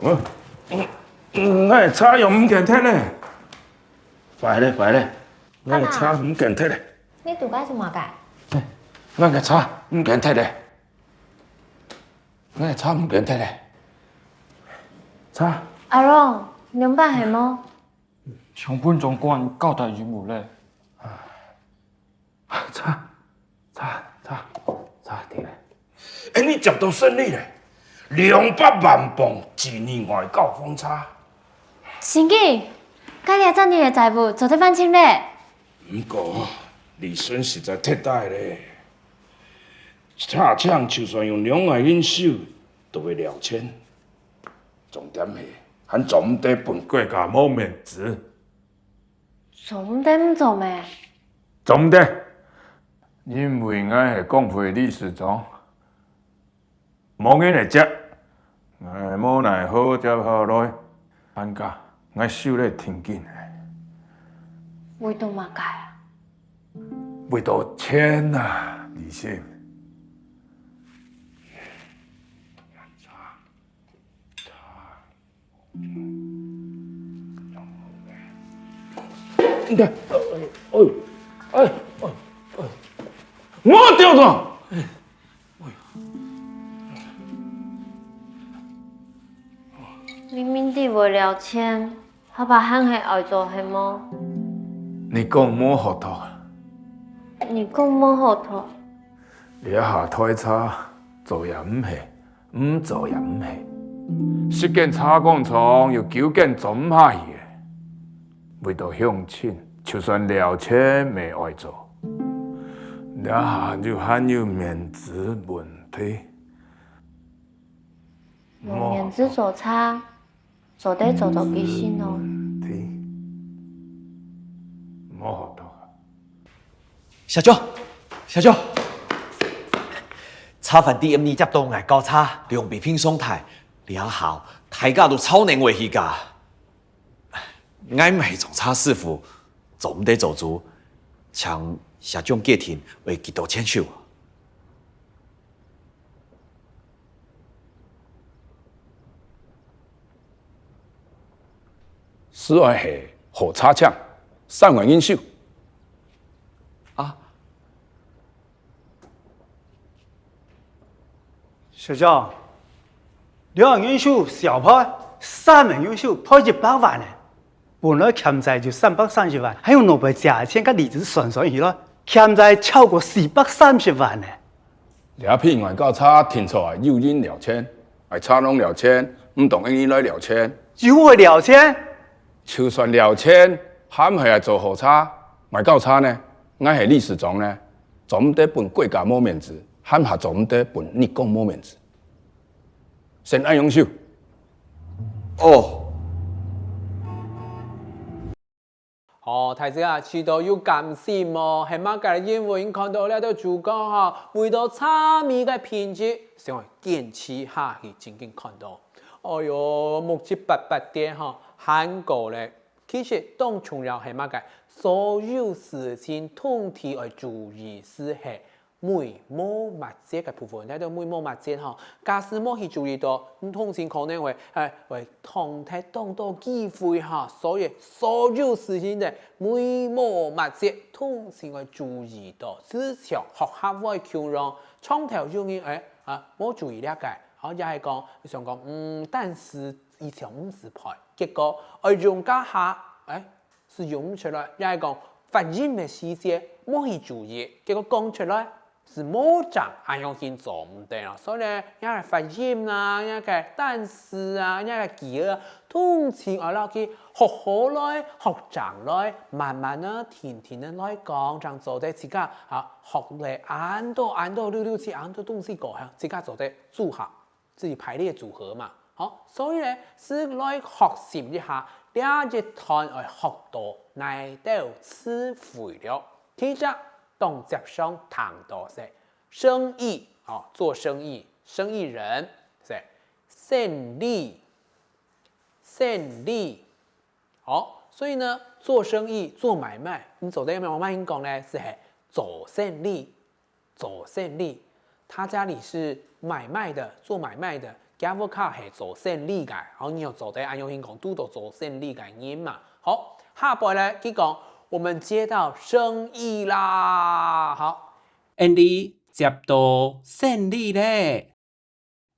我的叉又唔见铁咧，快咧，我的叉唔见铁咧。你拄解做嘛解？我的叉唔见铁咧，我的叉唔见铁咧，叉。阿荣，两百系么？上本总管交代任务咧。叉对咧。哎，你接到胜利咧，200万磅1年外高峰差。神经，介你赚你的财务做得翻清咧。不过利润实在太大咧，差抢就算用两个人手都会了钱。重点是，咱总得分国家冇面子。总得唔做咩？总得，因为我是工会理事长，冇人来接，我冇奈好接好来，安家我手咧挺紧的。为到嘛解啊？为到钱啊，李信。你看，我掉了。明明地为了钱，他把汉系爱做系么？你讲冇糊涂，你讲么糊涂？你一下推差，做也唔系，唔做也唔系，实件差工厂又究竟做唔下去嘅，为到向前，就算了钱未爱做，一下就很有面子问题。用面子做差，做得做到几心咯。冇糊涂。社長，茶飯店呢接到嗌交叉，兩邊拼上台，了後大家都超能為去㗎。我唔係從茶師傅，做唔得做主，請社長記停為幾多簽收。此外係何差搶3萬英秀。社长，2万元秀小派，3万元秀派100万呢。本来欠债就330万，还有诺贝价钱跟利子算上去了，欠债超过430万呢。两片外交叉停出来诱因了钱，爱差拢了钱，唔同英来了钱。就会了钱，就算了钱，喊系来做好差，外交叉呢？我系理事长呢，做唔得本国家冇面子，喊下做唔得本日光冇面子。先按永秀。哦。大家啊，知道要感謝麼？係乜嘅？因為看到呢個主角哈，為到參與嘅品質，成為堅持下去，真正看到。哎喲，目前8點哈，韓國咧，其實當重要係乜嘅？所有事情通體要注意是係每毛物質嘅部分，睇到每毛物質哈，假使冇去注意到，通常可能會為同體當到機會哈，所以所有事情嘅每毛物質通常會注意到，至少學校會強讓窗頭用嘅冇注意呢個，好又係講想講但是以前唔是派，結果用家下是用唔出來，又係講發現嘅事節冇去注意，結果講出來。是冇講，用心做唔得啦。所以咧，一個發音啊，一個單詞啊，一個記啊，通常我落去學好來，學長來，慢慢啊，天天的來講，這樣做得自家學嚟按到六七按到東西過向，自家做得組合，自己排列組合嘛。好，所以咧是來學習一下，了解團來學到內到詞彙了，其實。動接上談到是生意做生意，生意人是勝利，所以呢，做生意做買賣，你走在我們講呢是走勝利，他家裡是買賣的，做買賣的，家伙卡系做生意嘅，好，你要做得按用先讲，都到做生意嘅人嘛。好，下步咧，佢讲我们接到生意啦。好，Andy 接到生意咧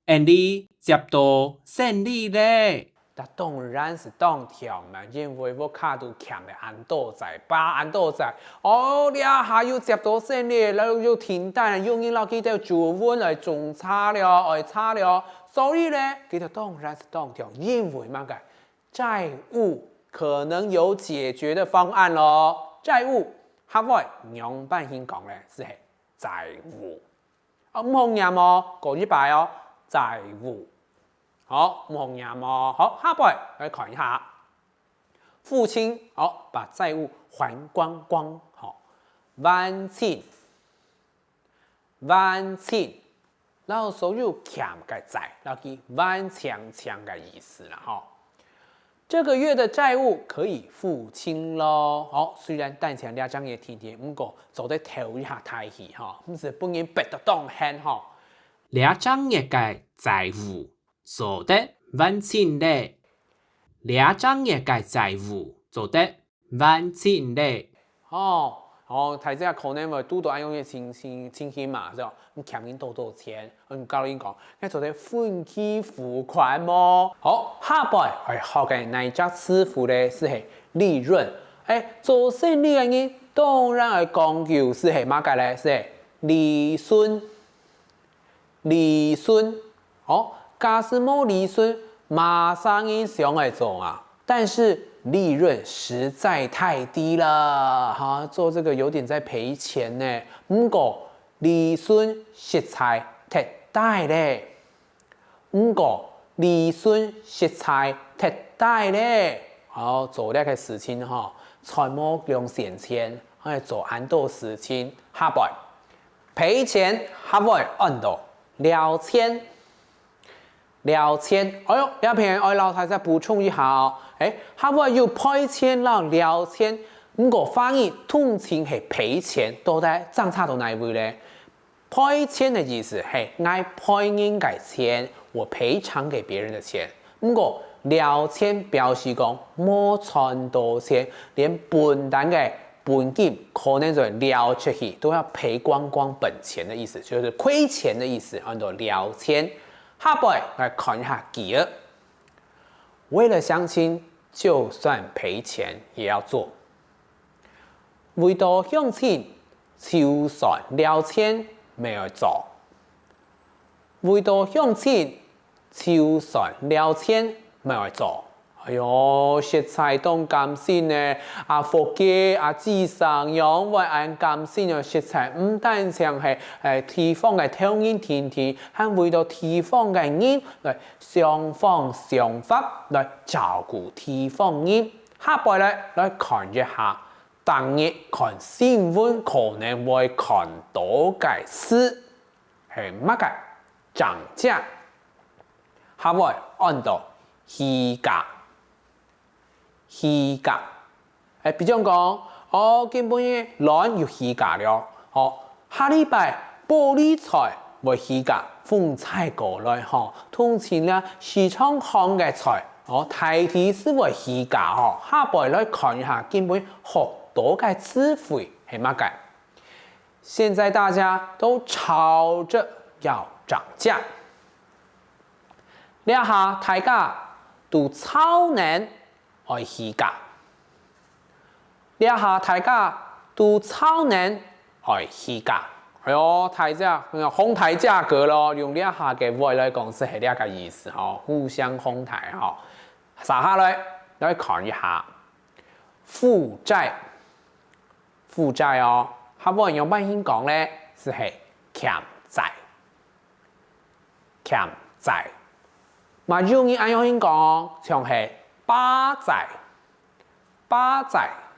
，Andy 接到生意咧。那当然是当条嘛，因为我卡都欠的安多仔，把安多仔，哦，你下又接到生意，然后又停单，用因老几条主温来种差了，来差了，所以呢，佢就当然是当条，因为嘛个债务可能有解决的方案咯。债务，下位两半先讲咧，是系债务，啊唔好念哦，过一排哦，债务。好，唔红颜哦。好，下摆来看一下，父亲好把债务还光光，好，还清，还清，然后所有欠嘅债，然后佢还强强嘅意思啦，哈。这个月的债务可以付清咯。好，虽然单前两张也天天，不过做得头一下太戏哈，唔是本人白得当hand哈。两张月嘅债务。做得还清嘞，两张月嘅债务做得还清嘞。哦，睇下可能會拄到按用嘅情形嘛，是吧？你欠人多錢，我教你講，你做得分期付款麼？好，下擺係學嘅哪一隻詞符咧？是係利潤。做生意嘅人當然係講究是係乜嘅咧？是係利潤，利潤。好。假使冇利润，马上影响来做啊！但是利润实在太低了，哈，做这个有点在赔钱呢。不过利润实在太大咧，不过利润实在太大咧。好，做呢个事情哈，财務用錢錢，做很多事情，下擺賠錢，下擺按到6000。6000，哎呦，有朋友我老太再补充一下哦，下位要賠錢啦6000，不過翻譯通常係賠錢，到底爭差到哪一位咧？賠錢的意思係愛賠人嘅錢，我賠償給別人的錢。不過6000表示講冇賺到錢，連本單嘅本金可能就了出去，都要賠光光本錢的意思，就是虧錢的意思，按照6000。下擺來看一下記憶，為了相親，就算賠錢也要做；為到相親，就算6000沒有做；為到相親，就算6000沒有做。哎呦，食材當甘心呢，福建智上用為按甘心嘅食材，唔單淨係地方嘅條件天氣，係為到地方嘅人來雙方想法來照顧地方人。下擺來看一下，當日看新聞可能會看到嘅事係乜嘅漲價，下擺按到起價。起價，比如講，基本嘅卵要起價了，下禮拜玻璃菜會起價，風菜過來，通常咧市場行嘅菜，大體是會起價，下擺來看一下，基本好多嘅詞彙係乜嘅？現在大家都吵着要漲價，呢下大家都超難。愛起價，呢下大家都超難愛起價，係哦，大家哄抬價格咯，用呢下嘅話來講係呢個意思，互相哄抬，下來看一下負債，負債哦，下邊用乜嘢講咧？是係欠債，欠債，嘛用於按樣講，像係。巴債，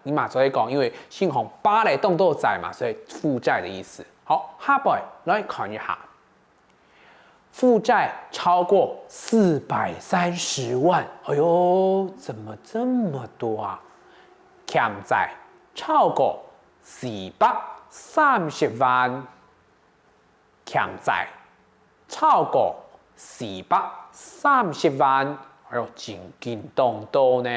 你嘛所以講，因為姓洪巴嚟動到債嘛，所以負債的意思。好，下擺來看一下，負債超過430萬，哎呦，怎麼這麼多啊？欠債超過430萬，欠債超過430 30萬，哎呦，真勁當多呢！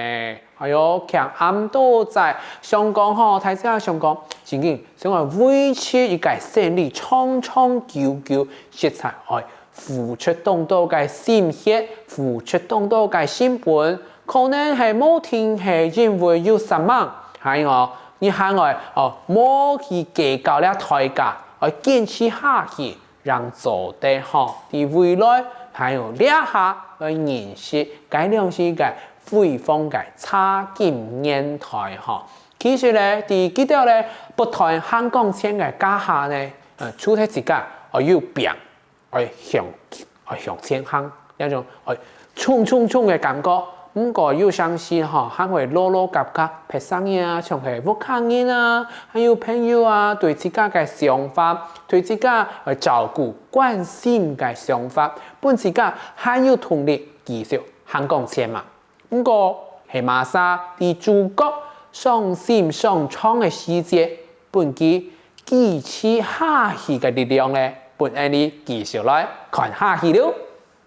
哎呦，強暗多在香港吼，睇下香港真勁，想話維持一個勝利長長久久，實在愛付出當多嘅心血，付出當多嘅成本，可能係冇天氣因為有失望，係我你喊我哦，冇去計較了代價，我堅持下去，讓做得好，啲未來還有兩下去認識，改良是個輝煌嘅差勁年代吼。其實咧，第幾條咧不談香港前嘅家下咧，出體自家我要變，我向前行，一種我衝嘅感覺。唔過要相信哈，還會落夾夾，拍生意啊，像係屋企人啊，還有朋友啊，對自家嘅想法，對自家去照顧、關心嘅想法，本自家還有動力繼續香港前嘛。唔過係馬莎啲主角上心上創嘅世界，本佢支持下去嘅力量咧，本你繼續來看下去了。